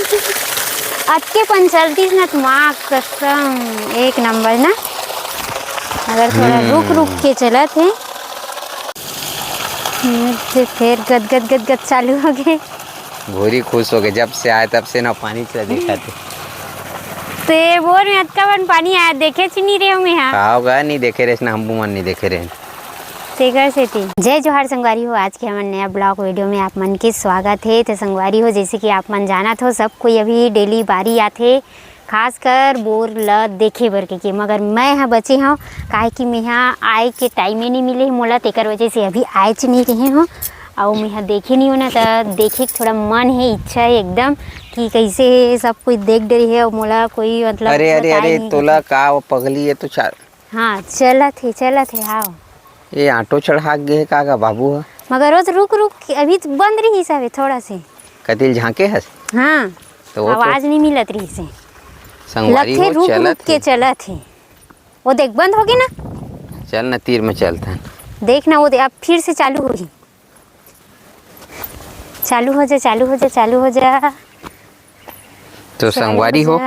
अटके पण चलतीस ना माँ कसम एक नंबर ना। अगर थोड़ा रुक रुक के चला थे फिर गद गद गद गद चालू हो गए। भूरी खुश हो गए जब से आए तब से ना पानी चला देखा थे। ते बोर में अटका बन पानी आया देखे ची नहीं रहे हो मैं। हाँ होगा नहीं देखे रहे ना, हम बुमन नहीं देखे रहे। तेकर से थी। जय जोहार संगवारी हो, आज के हमारे नया ब्लॉग वीडियो में आप मन के स्वागत है। तो संगवारी हो जैसे कि आप मन जाना हो सब कोई अभी डेली बारी आथे खास कर बोर ल देखे बर के मगर मैं यहाँ बचे हूँ काहे कि मैं यहाँ आए के टाइम ही नहीं मिले मोला, तेकर वजह से अभी आए च नहीं रहे हूँ और मैं यहाँ देखे नहीं हो ना। तो देखे थोड़ा मन है, इच्छा है एकदम कि कैसे सब कुछ देख रही है और मोला कोई मतलब अरे अरे अरे तोला का वो पगली है तो चाल। हाँ चला थे हाँ ये ऑटो चढ़ा गए का बाबू है मगर रोज रुक रुक अभी तो बंद रही सब थोड़ा से कतिल झांके हस। हाँ तो आवाज तो नहीं मिलत रही से संगवारी हो रुक रुक के चला थे। वो देख बंद हो गई ना, चल ना तीर में चलता है देखना वो अब फिर से चालू होगी। चालू हो जा चालू हो जा चालू हो जा। तो संगवारी हो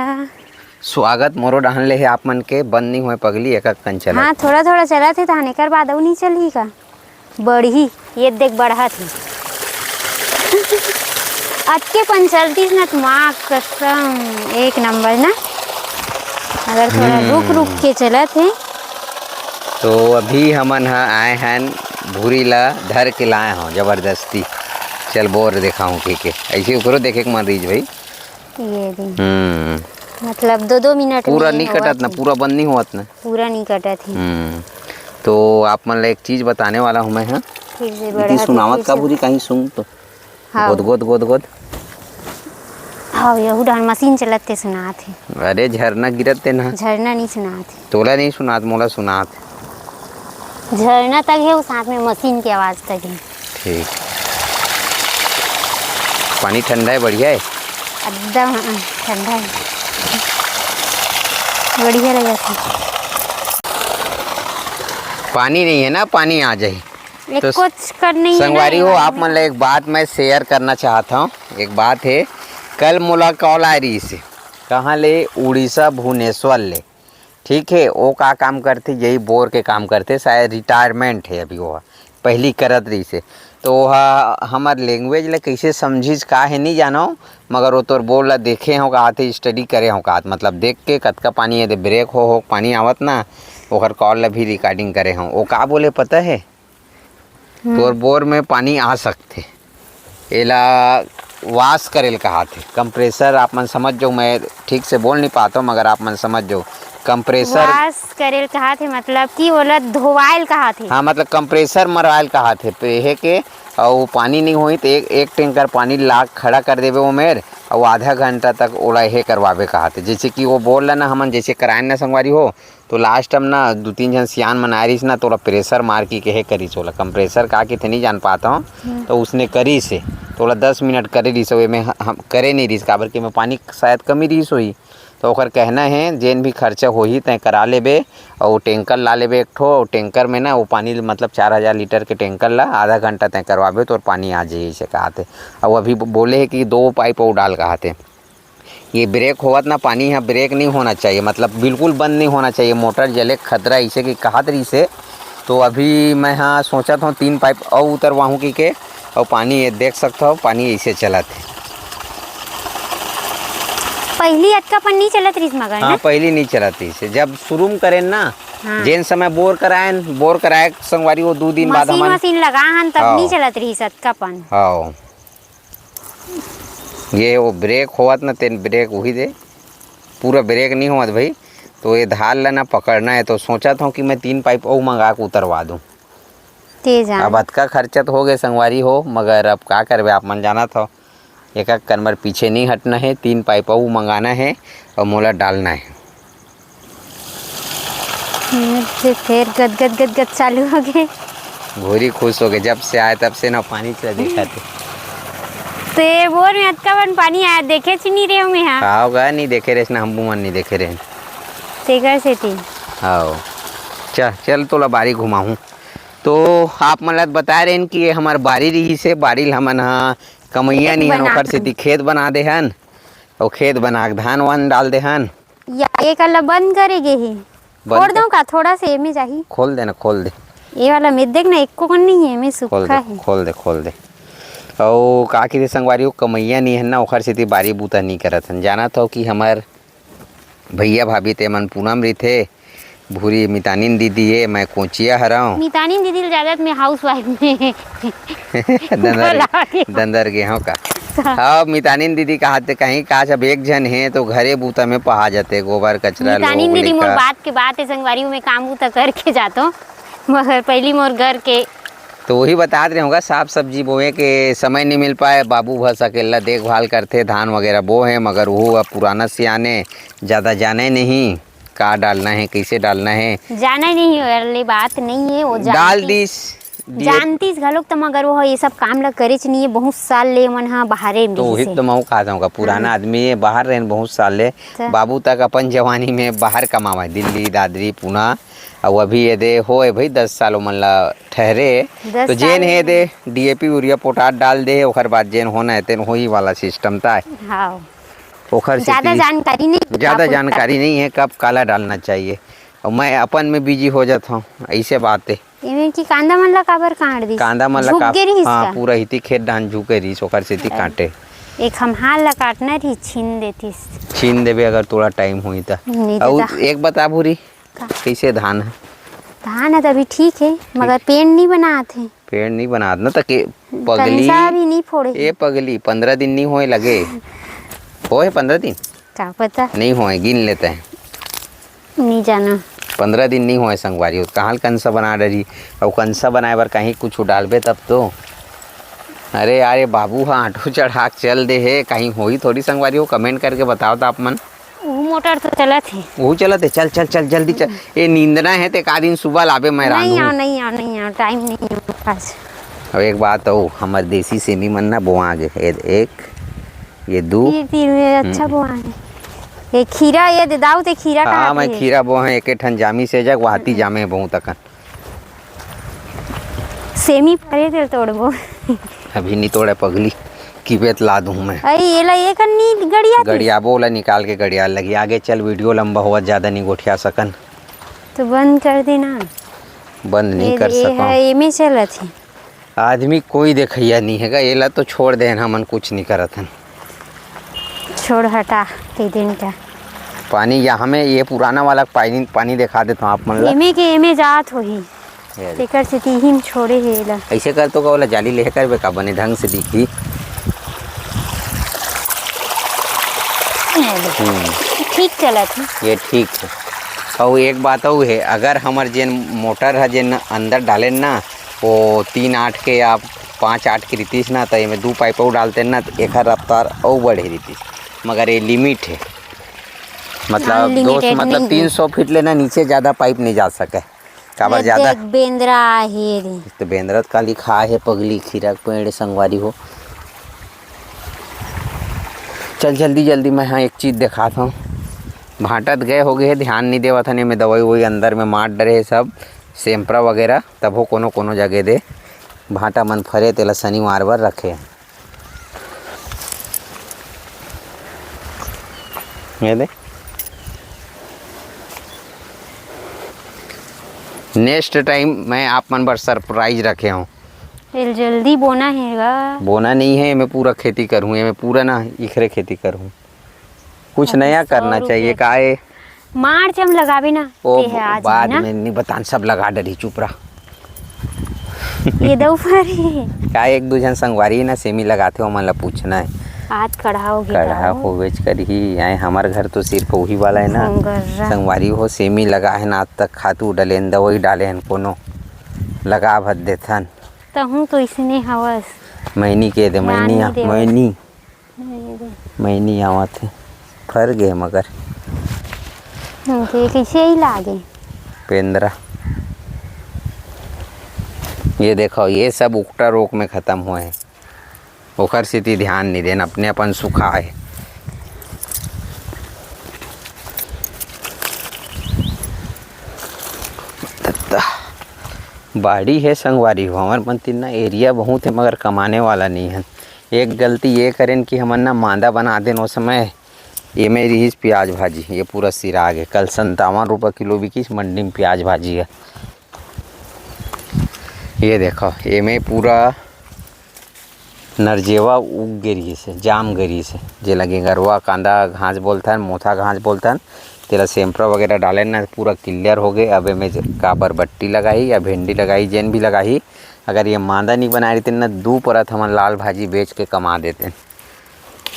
स्वागत मोरो डाहन ले है आप मन के बंद नहीं हुए पगली एक कन चला। हाँ थोड़ा थोड़ा चला थे थाने कर बाद नहीं चली का बढ़ी ये देख बढ़ा थी अटके पण चलतीस ना माँ कसम एक नंबर ना। अगर थोड़ा रुक रुक के चला थे तो अभी हमन आए हैं भूरी ला धर के लाए हों जबरदस्ती। चल बोर दिखाऊं के ऐसे उकरो देखे के मन रही भाई ये दिन मतलब 2-2 मिनट पूरा नहीं कटत ना, पूरा बंद नहीं होत ना, पूरा नहीं कटत है। तो आप मन एक चीज बताने वाला हूँ मैं। हाँ फिर से बड़ा सुनावत का बुरी कहीं सुन तो गोद गोद गोद गोद। हाँ यहू डान मशीन चलत थे सुनात है। अरे झरना गिरत थे ना, झरना नहीं सुनात है। तोला नहीं सुनात मोला सुनात। झरना तक है वो साथ में मशीन की आवाज़ तक है। ठीक पानी ठंडा है बढ़िया है एकदम ठंडा है बढ़िया लगा था। पानी नहीं है ना, पानी आ जाए तो कुछ करने संगवारी हो आप मन एक बात मैं शेयर करना चाहता हूँ। एक बात है कल मोला कॉल आ रही से कहाँ ले उड़ीसा भुवनेश्वर ले, ठीक है। वो का काम करते यही बोर के काम करते, शायद रिटायरमेंट है अभी वो पहली करत रही से। तो वह हमार लैंग्वेज ला कैसे समझिस का है नहीं जानो मगर वो तोर बोल ला देखे हो का आते स्टडी करे हो का मतलब देख के कतका पानी है ब्रेक हो पानी आवत ना ओकर कॉल ला भी रिकॉर्डिंग करे हो। वो का बोले पता है तोर बोर में पानी आ सकते एला वाश करेल कहा थे कंप्रेसर। आप मन समझ जो, मैं ठीक से बोल नहीं पाता हूँ मगर आप मन समझ जो कंप्रेसर वाश करेल कहा थे मतलब कि ओला धोवाइल कहा थे। हाँ मतलब कंप्रेसर मरवाइल कहा थे पे के और पानी नहीं हुई तो एक टैंकर पानी ला खड़ा कर देवे वो मेर और आधा घंटा तक ओला हे करवावे कहा थे। जैसे कि वो बोल रहा ना हमन जैसे कराए ना संगवारी हो तो लास्ट टाइम ना 2-3 जन सियान मन आ रही ना तो प्रेशर मार की के हे करी ओला कंप्रेसर का के थे नहीं जान पाता हूँ तो उसने करी से तो ओला 10 मिनट करे रही सो में हम करे नहीं रही काबर कि मैं पानी शायद कमी रही सोई। तो ओकर कहना है जेन भी खर्चा होही तय करा लेबे और टैंकर ला लेबे एक ठो और टैंकर में ना वो पानी मतलब 4000 लीटर के टैंकर ला आधा घंटा तय करवाबे तो पानी आ जाए से कहते। और अभी बोले है कि 2 पाइप और डाल कहते ये ब्रेक होवत ना पानी यहाँ ब्रेक नहीं होना चाहिए मतलब बिल्कुल बंद नहीं होना चाहिए, मोटर जले खतरा इसे कि कहत रही से। तो अभी मैं यहाँ सोचा था 3 पाइप और उतरवाऊँ की के और पानी ये देख सकता हो पानी ऐसे चला थे। पहली अटका पण नहीं चलत रही मगर हाँ पहली नहीं चलाती से जब शुरू करें ना। हाँ। जेन समय बोर कराए संगवारी वो 2 दिन बाद मशीन लगा हन तब नहीं चलत रही अटका पण। हाँ ये वो ब्रेक होवत ना तेन ब्रेक वही दे पूरा ब्रेक नहीं होवत भाई। तो ये धार लेना पकड़ना है तो सोचा था कि मैं 3 पाइप और मंगा के उतरवा दूँ। अब अतका खर्चा तो हो गए संगवारी हो मगर अब क्या करवे आप मन जाना था एक कमर पीछे नहीं हटना है, 3 पाइप और मंगाना है और मोला डालना है। फिर गद गद गद गद चालू हो गए। भूरी खुश हो गए जब से आए तब से ना पानी चला देखा थे। ते बोर में अटका बन पानी आया देखे ची नहीं रहे मैं। हाँ होगा नहीं देखे रहे ना, हम बुमन नहीं देखे रहे तेकर से थी। हाँ चल तोला बारी घुमाऊँ। तो आप मतलब बता रहे हैं कि ये हमार बारी रही से बारी हमन हाँ कमैया नहीं हन ओकर से खेत बना दे हन और खेत बना के धान वान डाल दे हन। या एक वाला बंद करेगे ही छोड़ दो का थोड़ा से एमे चाहिए खोल दे ना, खोल दे। ये वाला में देख ना एको कन नहीं है एमे खोल सूखा दे, है। खोल दे, खोल दे। और का की संगवारी हो कमैया नहीं है ना, ओखर सेती बारी बूता नहीं करत हन। जाना था कि हमार भैया भाभी ते मन पूनम रही भूरी मितानिन दीदी है, मैं कोचिया हराऊँ मितानिन दीदी ज्यादा में हाउस वाइफ में दंदर गेहूँ का। हाँ मितानिन दीदी का हाथ कहीं काश अब एक जन है तो घरे बूता में पहा जाते, गोबर कचरा मितानिन दीदी मोर बात के बात है संगवारी में काम बूता करके जातो, मगर पहली मोर घर के तो वही बता रहे होगा साग सब्जी बोए के समय नहीं मिल पाए। बाबू भस अकेला देखभाल करते, धान वगैरह बो है, मगर वो अब पुराना सियाने ज़्यादा जाने नहीं का डालना है कैसे डालना है, जाना नहीं वाली बात नहीं है। वो डाल दीस जानतीस घलोक तो मगर वो ये सब काम ला करे नहीं है, बहुत साल ले मन हाँ बाहरे तो वही तो मैं कहता हूँ पुराना आदमी है बाहर रहे बहुत साल ले। बाबू तक अपन जवानी में बाहर कमावा दिल्ली दादरी पुणे, और अभी ये दे हो भाई 10 साल मन ला ठहरे तो जेन है दे DAP यूरिया पोटास डाल दे, ओखर बाद जेन होना है तेन वही वाला सिस्टम था। हाँ ओखर ज़्यादा जानकारी नहीं है कब काला डालना चाहिए, और मैं अपन में बिजी हो जाता हूँ ऐसे बात है। इमें की कांदा मन ला काबर काट दी, कांदा मन ला हाँ पूरा हिती खेत धान झुके रही ओखर सेती काटे। एक हम हाल ला काटना रही छीन देती, छीन देबे अगर थोड़ा टाइम हुई तो। और एक बता भूरी कैसे धान है? धान है तो अभी ठीक है मगर पेड़ नहीं बनाते, पेड़ नहीं बनाते ना तो के पगली भी नहीं फोड़े ये पगली 15 दिन नहीं होए लगे होए 15 दिन क्या पता नहीं होए, गिन लेते हैं नहीं जाना 15 दिन नहीं होए संगवारी कहाँ कंसा बना डरी, और कंसा बनाए बार कहीं कुछ डालबे तब तो। अरे यार बाबू हाँ आटो चढ़ा चल दे है कहीं होई थोड़ी संगवारी हो, कमेंट करके बताओ तो आप मन। वो मोटर तो चला थे, वो चला थे, चल चल चल जल्दी चल, ये नींदना है ते का दिन सुबह लाबे मैं नहीं आओ टाइम नहीं है पास। अब एक बात हो हमारे देसी सेमी मन ना बोआ आगे एक ये दो अच्छा बोआ है ये खीरा ये दे दाऊ ते खीरा का। हाँ मैं खीरा बो है एक ठन जामी से जग वाती जामे बहुत तकन सेमी परे तेल तोड़बो अभी नहीं तोड़े पगली की बेत ला दूं मैं। अरे ये ला ये कन्नी गड़िया बोला निकाल के गड़िया लगी आगे चल, वीडियो लंबा हुआ ज़्यादा नहीं गोठिया सकन तो बंद कर देना। बंद नहीं कर सका ये में चलत है आदमी कोई देखैया नहीं हैगा, ये ला तो छोड़ दे हमन कुछ नहीं करत हन, छोड़ हटा के दिन का पानी यहाँ में ये पुराना वाला पानी दिखा देता हूँ आप मन ला। एमे जात होही तेकर से तीन छोड़े है ला ऐसे कर तो का जाली ले कर का बने ढंग से दिखी। ठीक चलत है ये ठीक है। और एक बात और है अगर हमार जेन मोटर है जेन अंदर डाले ना वो 3-8 के या 5-8 के रीतिस ना तो ये 2 पाइप और डालते ना तो एक रफ्तार और बढ़े रीतिस, मगर ये लिमिट है मतलब 300 फीट लेना नीचे ज़्यादा पाइप नहीं जा सके काबर ज़्यादा बेंद्रा है तो बेंद्रा का लिखा है पगली खीरा पेड़ संगवारी हो। चल जल्दी जल्दी मैं हाँ एक चीज़ दिखाता हूँ, भाटत गए हो गए ध्यान नहीं देवा था नहीं में दवाई वही अंदर में मार डरे सब सेम्परा वगैरह तब हो कोनो जगह दे भाटा मन फरे तेला शनिवार बर रखे ये दे। नेक्स्ट टाइम मैं आप मन पर सरप्राइज रखे हूँ, जल्दी बोना है बोना नहीं है मैं पूरा खेती करूँ मैं पूरा ना इखरे खेती करूँ, कुछ नया करना चाहिए का है मार्च हम लगावे ना ओ बाद में नहीं बतान सब लगा डरी चुप रहा ये दोपहर का एक दो जन संगवारी ना सेमी लगाते हो मतलब पूछना है आज कढ़ा हो बेच कर ही आए हमारे घर तो सिर्फ वही वाला है ना संगवारी हो सेमी लगा है ना आज तक खातू डले दवाई डाले हैं कोनो लगा भर देथन तो हूँ तो इसने हवस महीनी के दे महीनी आवत है फर गए मगर कैसे ही लागे पेंद्रा ये देखो ये सब उकटा रोग में ख़त्म हुए हैं, ओखर स्थिति ध्यान नहीं देना अपने अपन सुखा है। बाड़ी है संगवारी हो हमारे पंती ना एरिया बहुत है मगर कमाने वाला नहीं है। एक गलती ये करें कि हमन ना मांदा बना दें उस समय ये मेरी ही प्याज भाजी, ये पूरा सिराग है। कल 57 रुपये किलो बिकी मंडी में प्याज भाजी है। ये देखो ये में पूरा नरजेवा उग गिरी से, जाम गिरी से, जेला गेंगरवा कांदा घास बोलता है, मोथा घास बोलता है, तेरा सेम्परा वगैरह डाले ना पूरा क्लियर हो गए। अब में का बरबट्टी लगाई या भिंडी लगाई, जैन भी लगाई। अगर ये मांदा नहीं बना रही थी ना, 2 परत हम लाल भाजी बेच के कमा देते हैं।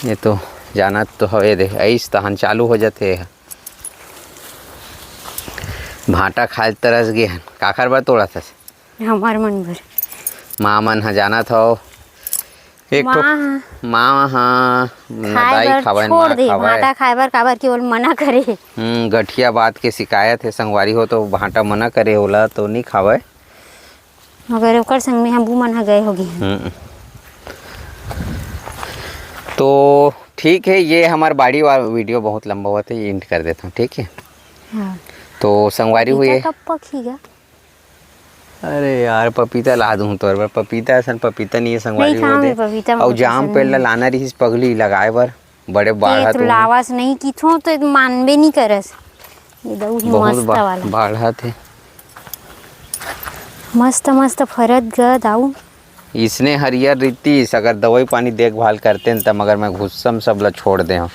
ये तो जाना तो हवे दे, ऐस तहन चालू हो जाते है। भाटा खाए तरस गए हन, काखर बार तोड़ा था हमार मन भर माँ मन ह जाना था एक ठो माँ हाँ नदाई खावन छोड़ दे, भाटा खाए बर काबर केवल मना करे। गठिया बात के शिकायत है संगवारी हो तो भाटा मना करे होला तो नहीं खावे, मगर ओकर संग में हम बू मन ह गए होगी। तो ठीक है, ये हमार बाड़ी वाला वीडियो बहुत लंबा हुआ था, ये एंड कर देता हूँ, ठीक है। हाँ। तो संगवारी हुई कब पकेगा? अरे यार पपीता ला दूँ तो बार पपीता ऐसा पपीता नहीं है संगवारी नहीं हुए पपीता और जाम पेड़ ला लाना रही पगली लगाए बर बड़े बाढ़ा तो लावास नहीं की थो तो मानबे नहीं करस। ये दऊ ही मस्त वाला बाढ़ा थे, मस्त मस्त फरत ग दाऊ। इसने हरियर रीतिस अगर दवाई पानी देखभाल करते हैं तब, मगर मैं गुस्सम सब ला छोड़ दे हूँ।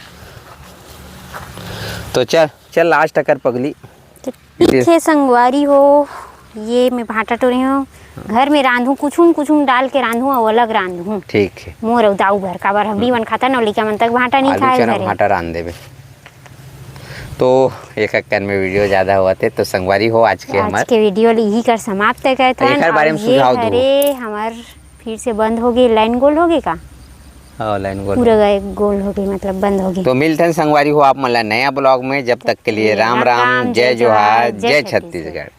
तो चल चल लास्ट अकर पगली ठीक है संगवारी हो, ये मैं भाटा टोरी हूँ, घर में रांधूँ कुछ डाल के रांधूँ और अलग रांधूँ, ठीक है। मोर दाऊ भर का बार हब्बी मन खाता न, लिका मन तक भाटा नहीं खाए घरे, भाटा रांध देवे। तो एक कर में वीडियो ज़्यादा हुआ थे तो संगवारी हो आज के वीडियो यही कर समाप्त करते हैं। बारे में सुझाव दो। अरे हमार फिर से बंद हो गई, लाइन गोल हो गई का? हाँ लाइन गोल पूरा गए, गोल हो गई मतलब बंद हो गई। तो मिलते हैं संगवारी हो आप मतलब नया ब्लॉग में, जब तक के लिए राम राम, जय जोहार, जय छत्तीसगढ़।